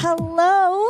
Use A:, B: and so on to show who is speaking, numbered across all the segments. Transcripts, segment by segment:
A: Hello.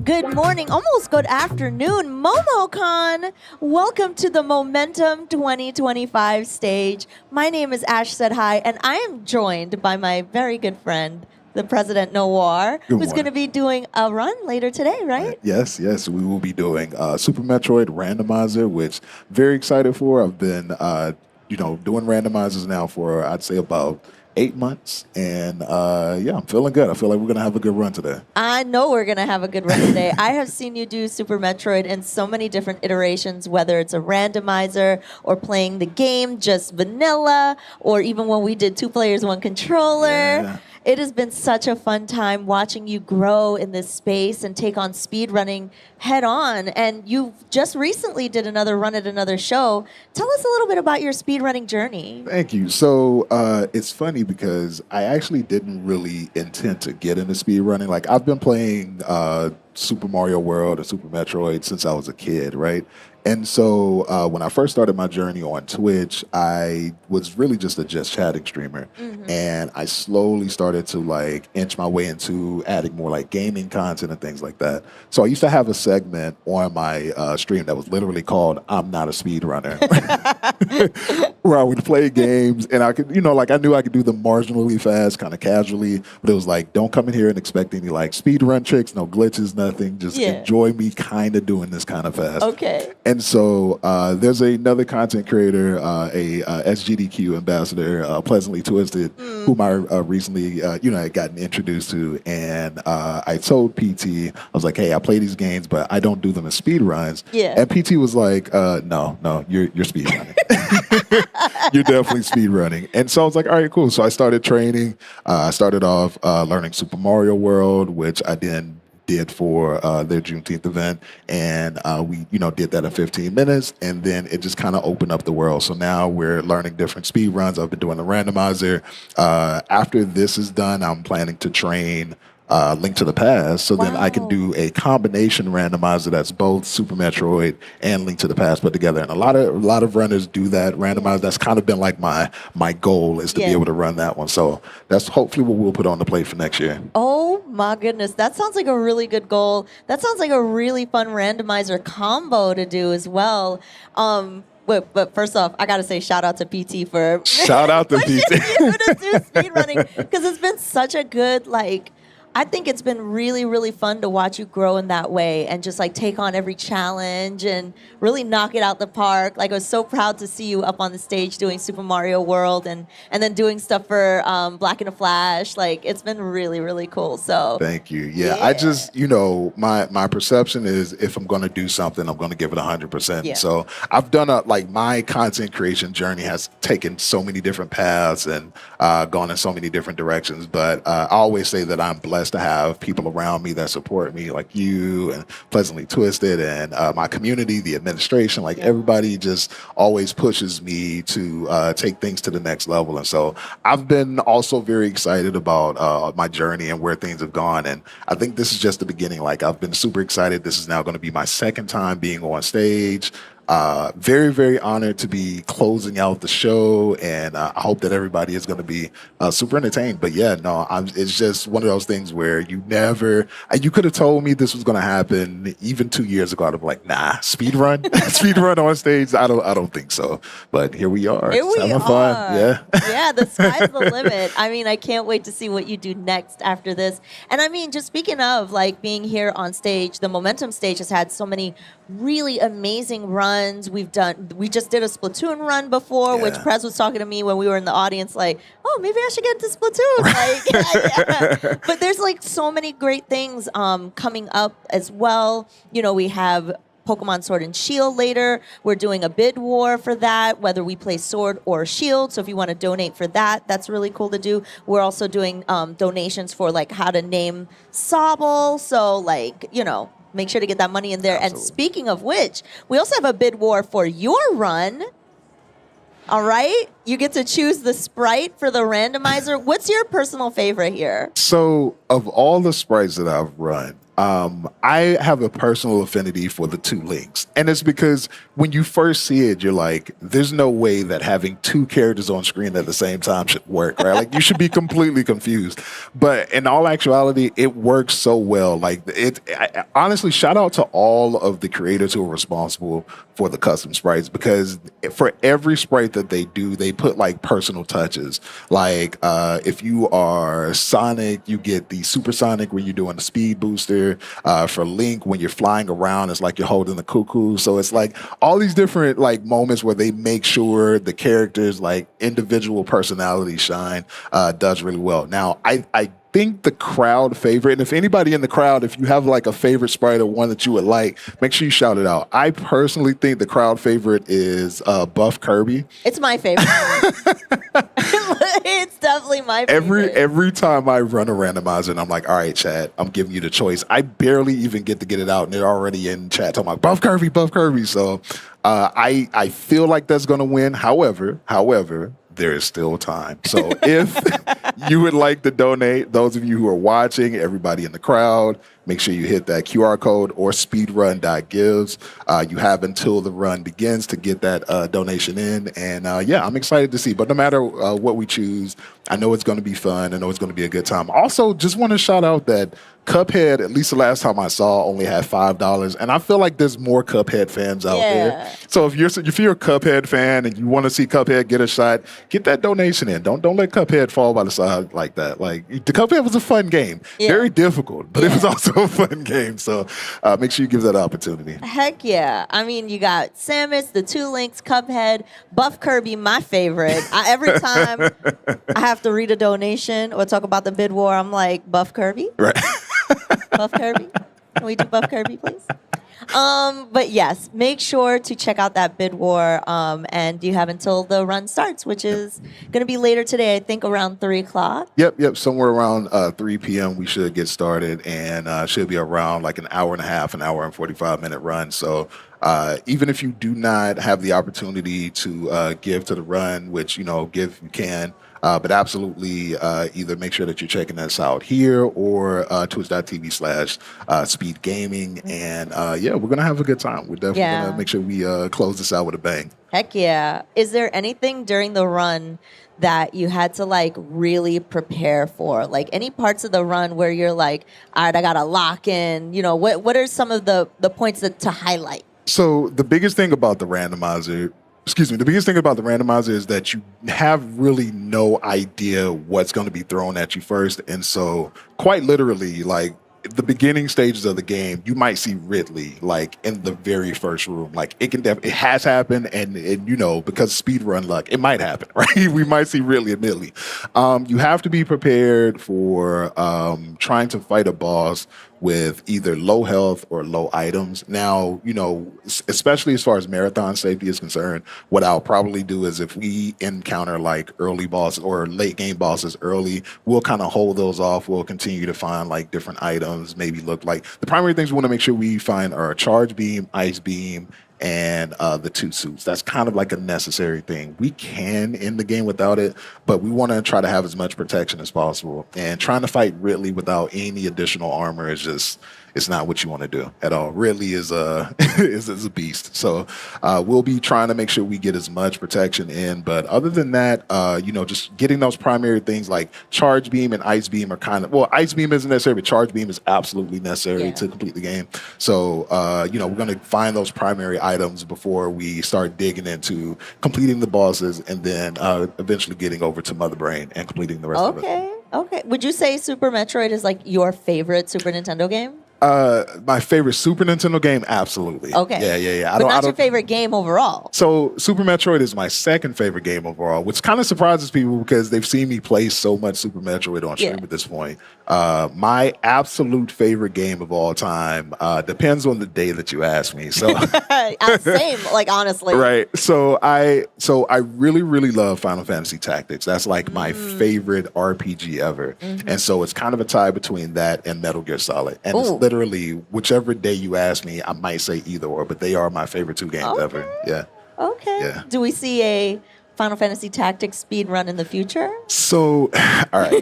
A: Good morning, almost good afternoon, MomoCon. Welcome to the Momentum 2025 stage. My name is Ash Said Hi, and I am joined by my very good friend, the President Noir, who's going to be doing a run later today, right?
B: Yes, we will be doing Super Metroid Randomizer, which very excited for. I've been, doing randomizers now for I'd say about 8 months, and I'm feeling good. I feel like we're gonna have a good run today.
A: I know we're going to have a good run today. I have seen you do Super Metroid in so many different iterations, whether it's a randomizer or playing the game just vanilla, or even when we did 2 players, 1 controller.
B: Yeah.
A: It has been such a fun time watching you grow in this space and take on speedrunning head on. And you just recently did another run at another show. Tell us a little bit about your speedrunning journey.
B: Thank you. So it's funny because I actually didn't really intend to get into speedrunning. Like I've been playing Super Mario World or Super Metroid since I was a kid, right? And so when I first started my journey on Twitch, I was really just a just chatting streamer. And I slowly started to like inch my way into adding more like gaming content and things like that. So I used to have a segment on my stream that was literally called "I'm Not a Speedrunner," where I would play games and I could, I knew I could do them marginally fast, kind of casually, but it was like, don't come in here and expect any like speedrun tricks, no glitches, nothing. Just enjoy me kind of doing this kind of fast.
A: Okay.
B: And so there's another content creator, a SGDQ ambassador, Pleasantly Twisted, whom I recently, had gotten introduced to. And I told PT, I was like, hey, I play these games, but I don't do them as speed runs.
A: Yeah.
B: And PT was like, no, you're speed running. You're definitely speed running. And so I was like, all right, cool. So I started training. I started off learning Super Mario World, which I then did for their Juneteenth event, and we did that in 15 minutes, and then it just kind of opened up the world. So now we're learning different speed runs. I've been doing the randomizer. After this is done, I'm planning to train Link to the Past, so then I can do a combination randomizer that's both Super Metroid and Link to the Past put together. And a lot of runners do that randomizer. That's kind of been like my goal is to be able to run that one. So that's hopefully what we'll put on the plate for next year.
A: Oh my goodness, that sounds like a really good goal. That sounds like a really fun randomizer combo to do as well. But first off, I gotta say shout out to PT for
B: shout out to PT
A: you to do speedrunning, because it's been such a good I think it's been really, really fun to watch you grow in that way and just like take on every challenge and really knock it out the park. Like I was so proud to see you up on the stage doing Super Mario World and then doing stuff for Black in a Flash. Like it's been really, really cool. So
B: thank you. Yeah. I just, my perception is if I'm going to do something, I'm going to give it 100%.
A: Yeah.
B: So I've done my content creation journey has taken so many different paths and gone in so many different directions. But I always say that I'm blessed to have people around me that support me, like you and Pleasantly Twisted and my community, the administration. Like everybody just always pushes me to take things to the next level. And so I've been also very excited about my journey and where things have gone. And I think this is just the beginning. Like I've been super excited. This is now going to be my second time being on stage. Very, very honored to be closing out the show, and I hope that everybody is going to be super entertained. But it's just one of those things where you could have told me this was going to happen even 2 years ago. I'd have been like, nah, speed run on stage. I don't think so. But here we are.
A: Here we are.
B: Fun. Yeah.
A: Yeah, the sky's the limit. I mean, I can't wait to see what you do next after this. And I mean, just speaking of like being here on stage, the Momentum stage has had so many really amazing runs. We just did a Splatoon run before, which Prez was talking to me when we were in the audience, like, oh, maybe I should get into Splatoon. But there's like so many great things coming up as well. We have Pokemon Sword and Shield later. We're doing a bid war for that, whether we play Sword or Shield. So if you want to donate for that, that's really cool to do. We're also doing donations for like how to name Sobble. So make sure to get that money in there. Absolutely. And speaking of which, we also have a bid war for your run. All right? You get to choose the sprite for the randomizer. What's your personal favorite here?
B: So, of all the sprites that I've run, I have a personal affinity for the two links. And it's because when you first see it, you're like, there's no way that having two characters on screen at the same time should work, right? Like, you should be completely confused. But in all actuality, it works so well. Like, honestly, shout out to all of the creators who are responsible for the custom sprites, because for every sprite that they do, they put like personal touches. Like, if you are Sonic, you get the Supersonic when you're doing the speed booster. For Link, when you're flying around, it's like you're holding the cuckoo. So it's like all these different like moments where they make sure the characters like individual personality shine does really well. Now, I think the crowd favorite, and if anybody in the crowd, if you have like a favorite sprite or one that you would like, make sure you shout it out. I personally think the crowd favorite is Buff Kirby.
A: It's my favorite. It's definitely my favorite.
B: Every time I run a randomizer and I'm like, all right, chat, I'm giving you the choice. I barely even get to get it out, and they're already in chat talking about Buff Kirby, Buff Kirby. So I feel like that's going to win. However, there is still time. So if you would like to donate, those of you who are watching, everybody in the crowd, make sure you hit that QR code or speedrun.gives. You have until the run begins to get that donation in. And yeah, I'm excited to see. But no matter what we choose, I know it's going to be fun. I know it's going to be a good time. Also, just want to shout out that Cuphead, at least the last time I saw, only had $5, and I feel like there's more Cuphead fans out there. So if you're a Cuphead fan and you want to see Cuphead get a shot, get that donation in. Don't let Cuphead fall by the side like that. Like, the Cuphead was a fun game, very difficult, but it was also a fun game. So make sure you give that an opportunity.
A: Heck yeah! I mean, you got Samus, the two links, Cuphead, Buff Kirby, my favorite. Every time I have to read a donation or talk about the bid war, I'm like, Buff Kirby,
B: right?
A: Buff Kirby. Can we do Buff Kirby, please? But yes, make sure to check out that bid war. And you have until the run starts, which is going to be later today, I think around 3 o'clock.
B: Yep. Somewhere around 3 p.m. we should get started, and should be around like an hour and a half, an hour and 45-minute run. So even if you do not have the opportunity to give to the run, which, give you can, but absolutely either make sure that you're checking us out here or twitch.tv/SpeedGaming. And yeah, we're going to have a good time. We're definitely going to make sure we close this out with a bang.
A: Heck yeah. Is there anything during the run that you had to like really prepare for? Like any parts of the run where you're like, all right, I got to lock in, what are some of the points to highlight?
B: So the biggest thing about the randomizer is that you have really no idea what's going to be thrown at you first. And so quite literally, like, the beginning stages of the game, you might see Ridley like in the very first room. Like, it has happened, and because speedrun luck, it might happen, right? We might see Ridley admittedly. You have to be prepared for trying to fight a boss with either low health or low items. Now, especially as far as marathon safety is concerned, what I'll probably do is if we encounter like early bosses or late game bosses early, we'll kind of hold those off. We'll continue to find like different items, maybe look like the primary things we want to make sure we find are charge beam, ice beam, and the two suits. That's kind of like a necessary thing. We can end the game without it, but we want to try to have as much protection as possible. And trying to fight Ridley without any additional armor is just, it's not what you want to do at all. Ridley is a is a beast. So we'll be trying to make sure we get as much protection in. But other than that, just getting those primary things like charge beam and ice beam are kind of, well, ice beam isn't necessary, but charge beam is absolutely necessary to complete the game. So we're going to find those primary items before we start digging into completing the bosses, and then eventually getting over to Mother Brain and completing the rest of it.
A: Okay. Would you say Super Metroid is like your favorite Super Nintendo game?
B: My favorite Super Nintendo game, absolutely.
A: Okay. Yeah. But not your favorite game overall.
B: So Super Metroid is my second favorite game overall, which kind of surprises people because they've seen me play so much Super Metroid on stream at this point. My absolute favorite game of all time depends on the day that you ask me. So
A: same, like honestly.
B: Right. So I really, really love Final Fantasy Tactics. That's like my favorite RPG ever. And so it's kind of a tie between that and Metal Gear Solid. And it's literally whichever day you ask me, I might say either or, but they are my favorite two games ever. Yeah.
A: Okay.
B: Yeah.
A: Do we see a Final Fantasy Tactics speed run in the future?
B: So, all right.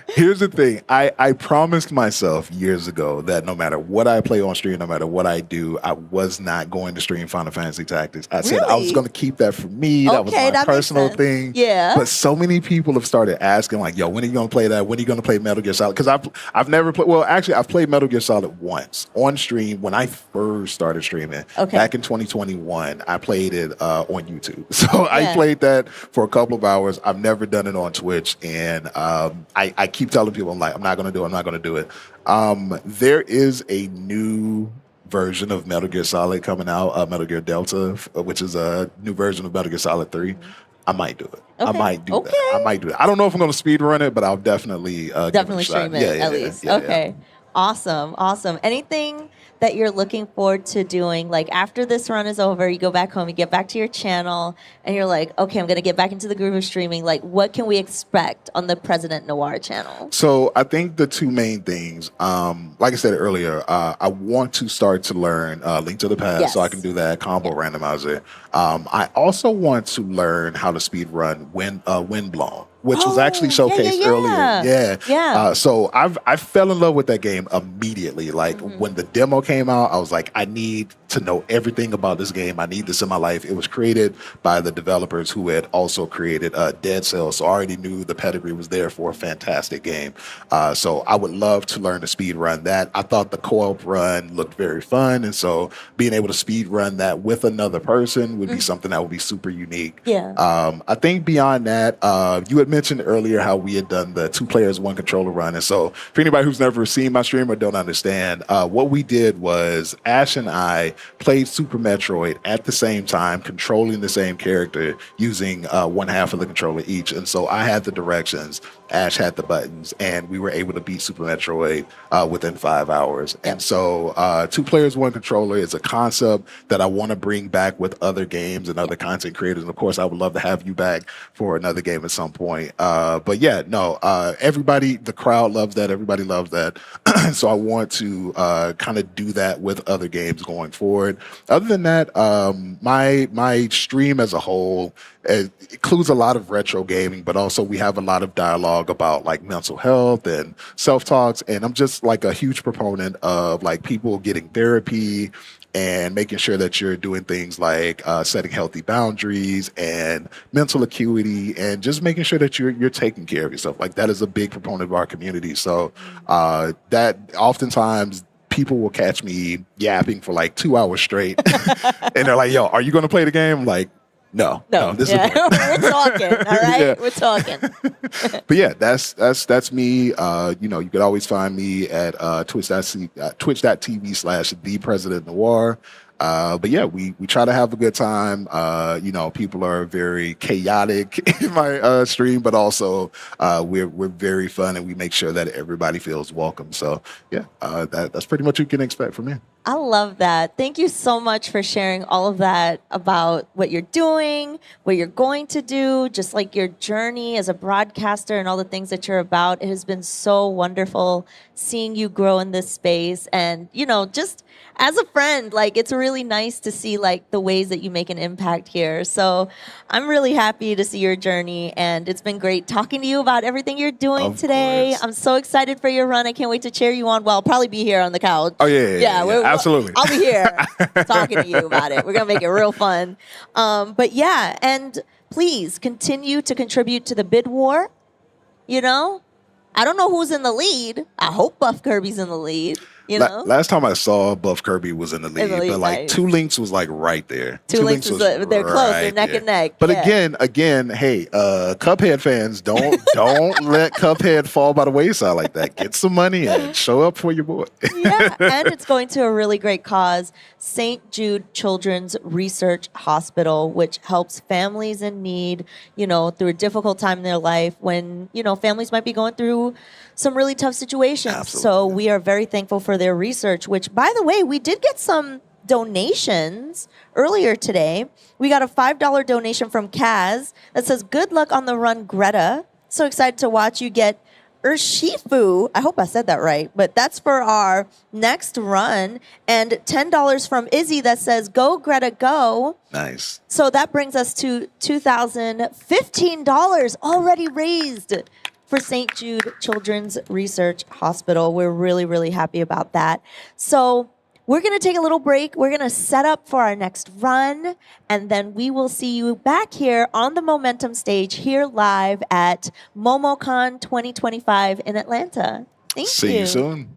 B: Here's the thing. I promised myself years ago that no matter what I play on stream, no matter what I do, I was not going to stream Final Fantasy Tactics. I said I was
A: Really?
B: going to keep that for me. That was
A: Okay,
B: my
A: that makes
B: personal
A: sense.
B: thing.
A: Yeah.
B: But so many people have started asking, like, yo, when are you going to play that? When are you going to play Metal Gear Solid? Because I've never played, well, actually, I've played Metal Gear Solid once on stream when I first started streaming.
A: Okay.
B: Back in 2021, I played it on YouTube. So I
A: Yeah.
B: played that for a couple of hours. I've never done it on Twitch. And I keep telling people, I'm like, I'm not going to do it. I'm not going to do it. There is a new version of Metal Gear Solid coming out, Metal Gear Delta, which is a new version of Metal Gear Solid 3. I might do it. I
A: Okay.
B: might do
A: Okay.
B: that. I might do it. I don't know if I'm going to speed run it, but I'll definitely give
A: Definitely
B: it a shot.
A: stream it at least. Okay. Awesome. Awesome. Anything that you're looking forward to doing, like after this run is over, you go back home, you get back to your channel, and you're like, okay, I'm going to get back into the groove of streaming. Like, what can we expect on the President Noir channel?
B: So I think the two main things, like I said earlier, I want to start to learn Link to the Past, so I
A: Yes.
B: can do that combo randomizer. I also want to learn how to speed run Windblown, which was actually
A: Oh, yeah,
B: showcased
A: yeah,
B: earlier.
A: yeah. Yeah.
B: So I fell in love with that game immediately. Like when the demo came out, I was like, I need to know everything about this game. I need this in my life. It was created by the developers who had also created Dead Cells, so I already knew the pedigree was there for a fantastic game. So I would love to learn to speed run that. I thought the co-op run looked very fun, and so being able to speed run that with another person would be something that would be super unique.
A: Yeah.
B: I think beyond that, you had mentioned earlier how we had done the 2 players, 1 controller run. And so for anybody who's never seen my stream or don't understand, what we did was Ash and I played Super Metroid at the same time, controlling the same character using one half of the controller each. And so I had the directions, Ash had the buttons, and we were able to beat Super Metroid within 5 hours. And so 2 players, 1 controller is a concept that I want to bring back with other games and other content creators. And of course, I would love to have you back for another game at some point. But yeah, no, everybody, the crowd loves that. Everybody loves that. So I want to kind of do that with other games going forward. Other than that, my stream as a whole includes a lot of retro gaming, but also we have a lot of dialogue about like mental health and self-talks. And I'm just like a huge proponent of like people getting therapy and making sure that you're doing things like setting healthy boundaries and mental acuity and just making sure that you're taking care of yourself. Like that is a big proponent of our community. So that oftentimes people will catch me yapping for like 2 hours straight and they're like, yo, are you going to play the game? I'm like, no, this is
A: We're talking, all right?
B: Yeah.
A: We're talking.
B: But yeah, that's me. You could always find me at twitch.tv/thepresidentnoir. But yeah, we try to have a good time. People are very chaotic in my stream, but also we're very fun and we make sure that everybody feels welcome. So yeah, that's pretty much what you can expect from me.
A: I love that. Thank you so much for sharing all of that about what you're doing, what you're going to do, just like your journey as a broadcaster and all the things that you're about. It has been so wonderful seeing you grow in this space. And, just as a friend, like it's really nice to see like the ways that you make an impact here. So I'm really happy to see your journey. And it's been great talking to you about everything you're doing
B: Of
A: today.
B: course.
A: I'm so excited for your run. I can't wait to cheer you on. Well, I'll probably be here on the couch.
B: Oh yeah, absolutely.
A: I'll be here talking to you about it. We're going to make it real fun. But yeah, and please continue to contribute to the bid war. I don't know who's in the lead. I hope Buff Kirby's in the lead.
B: Last time I saw Buff Kirby was in the lead, but like
A: nice.
B: 2 Links was like right there.
A: Two Links was they're close. They're neck and neck.
B: But
A: yeah.
B: again, hey, Cuphead fans, don't let Cuphead fall by the wayside like that. Get some money and show up for your boy.
A: Yeah, and it's going to a really great cause, St. Jude Children's Research Hospital, which helps families in need, through a difficult time in their life when, families might be going through some really tough situations.
B: Absolutely.
A: So we are very thankful for their research, which, by the way, we did get some donations earlier today. We got a $5 donation from Kaz that says, good luck on the run, Greta. So excited to watch you get Urshifu. I hope I said that right, but that's for our next run. And $10 from Izzy that says, "Go, Greta, go."
B: Nice.
A: So that brings us to $2,015 already raised for St. Jude Children's Research Hospital. We're really, really happy about that. So we're going to take a little break. We're going to set up for our next run, and then we will see you back here on the Momentum stage here live at MomoCon 2025 in Atlanta. Thank you.
B: See you soon.